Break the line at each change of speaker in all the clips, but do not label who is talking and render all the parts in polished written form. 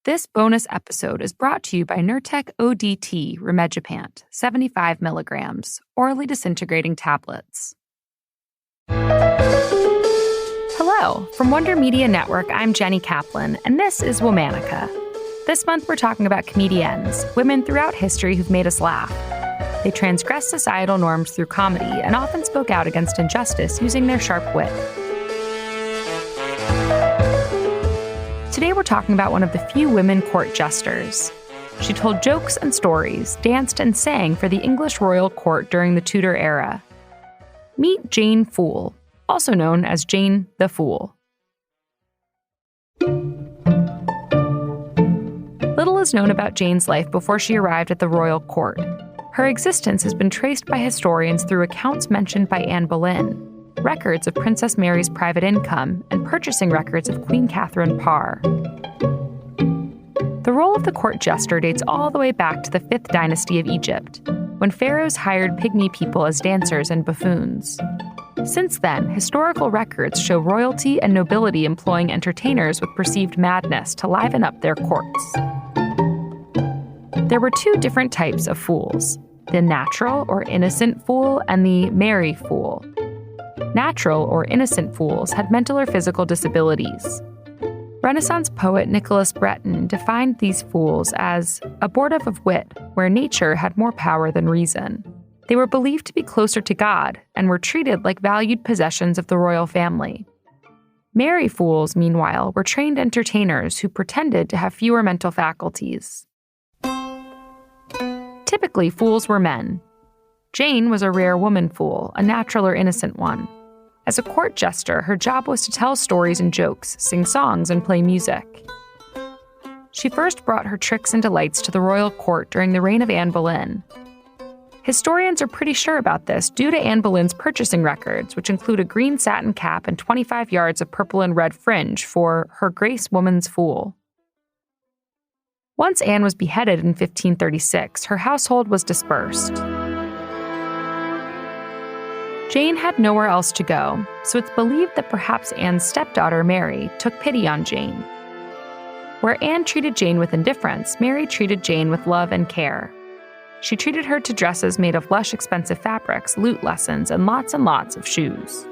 This bonus episode is brought to you by Nurtec ODT Rimegepant, 75 milligrams, orally disintegrating tablets. Hello, from Wonder Media Network, I'm Jenny Kaplan, and this is Womanica. This month we're talking about comediennes, women throughout history who've made us laugh. They transgressed societal norms through comedy and often spoke out against injustice using their sharp wit. Today we're talking about one of the few women court jesters. She told jokes and stories, danced and sang for the English royal court during the Tudor era. Meet Jane Foole, also known as Jane the Foole. Little is known about Jane's life before she arrived at the royal court. Her existence has been traced by historians through accounts mentioned by Anne Boleyn, records of Princess Mary's private income, and purchasing records of Queen Catherine Parr. The role of the court jester dates all the way back to the 5th dynasty of Egypt, when pharaohs hired pygmy people as dancers and buffoons. Since then, historical records show royalty and nobility employing entertainers with perceived madness to liven up their courts. There were two different types of fools, the natural or innocent fool and the merry fool. Natural or innocent fools had mental or physical disabilities. Renaissance poet Nicholas Breton defined these fools as abortive of wit, where nature had more power than reason. They were believed to be closer to God and were treated like valued possessions of the royal family. Merry fools, meanwhile, were trained entertainers who pretended to have fewer mental faculties. Typically, fools were men. Jane was a rare woman fool, a natural or innocent one. As a court jester, her job was to tell stories and jokes, sing songs, and play music. She first brought her tricks and delights to the royal court during the reign of Anne Boleyn. Historians are pretty sure about this due to Anne Boleyn's purchasing records, which include a green satin cap and 25 yards of purple and red fringe for Her Grace Woman's Fool. Once Anne was beheaded in 1536, her household was dispersed. Jane had nowhere else to go, so it's believed that perhaps Anne's stepdaughter, Mary, took pity on Jane. Where Anne treated Jane with indifference, Mary treated Jane with love and care. She treated her to dresses made of lush, expensive fabrics, lute lessons, and lots of shoes.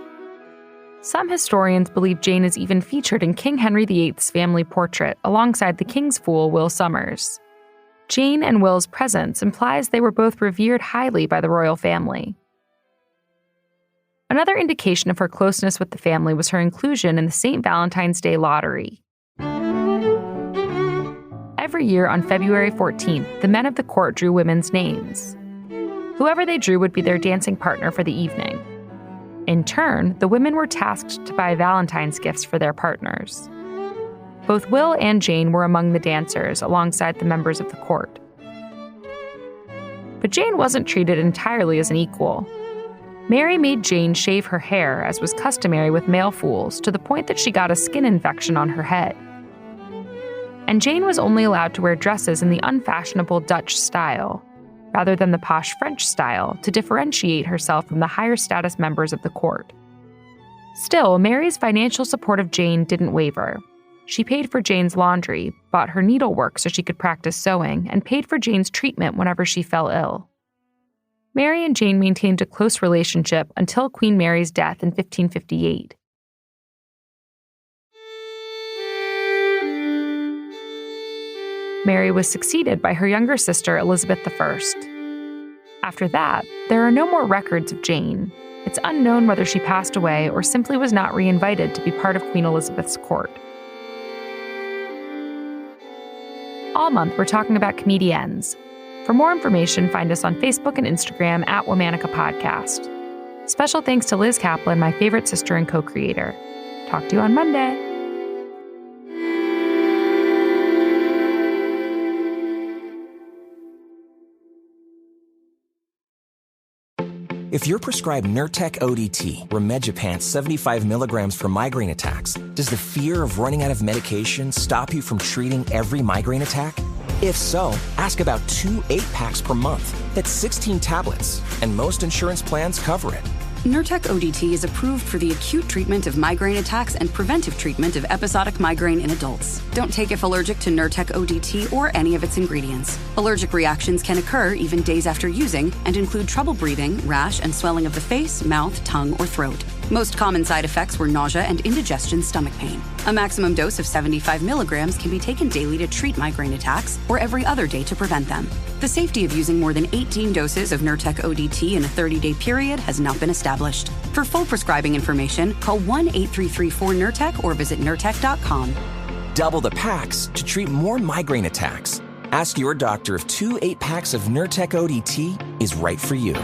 Some historians believe Jane is even featured in King Henry VIII's family portrait alongside the king's fool, Will Somers. Jane and Will's presence implies they were both revered highly by the royal family. Another indication of her closeness with the family was her inclusion in the St. Valentine's Day lottery. Every year on February 14th, the men of the court drew women's names. Whoever they drew would be their dancing partner for the evening. In turn, the women were tasked to buy Valentine's gifts for their partners. Both Will and Jane were among the dancers alongside the members of the court. But Jane wasn't treated entirely as an equal. Mary made Jane shave her hair, as was customary with male fools, to the point that she got a skin infection on her head. And Jane was only allowed to wear dresses in the unfashionable Dutch style, rather than the posh French style, to differentiate herself from the higher status members of the court. Still, Mary's financial support of Jane didn't waver. She paid for Jane's laundry, bought her needlework so she could practice sewing, and paid for Jane's treatment whenever she fell ill. Mary and Jane maintained a close relationship until Queen Mary's death in 1558. Mary was succeeded by her younger sister, Elizabeth I. After that, there are no more records of Jane. It's unknown whether she passed away or simply was not reinvited to be part of Queen Elizabeth's court. All month, we're talking about comediennes. For more information, find us on Facebook and Instagram at Womanica Podcast. Special thanks to Liz Kaplan, my favorite sister and co-creator. Talk to you on Monday.
If you're prescribed Nurtec ODT, Rimegepant 75 milligrams for migraine attacks, does the fear of running out of medication stop you from treating every migraine attack? If so, ask about 2 8-packs per month. That's 16 tablets, and most insurance plans cover it.
Nurtec ODT is approved for the acute treatment of migraine attacks and preventive treatment of episodic migraine in adults. Don't take if allergic to Nurtec ODT or any of its ingredients. Allergic reactions can occur even days after using and include trouble breathing, rash, and swelling of the face, mouth, tongue, or throat. Most common side effects were nausea and indigestion stomach pain. A maximum dose of 75 milligrams can be taken daily to treat migraine attacks or every other day to prevent them. The safety of using more than 18 doses of Nurtec ODT in a 30-day period has not been established. For full prescribing information, call 1-8334-NURTEC or visit Nurtec.com.
Double the packs to treat more migraine attacks. Ask your doctor if 2 8-packs of Nurtec ODT is right for you.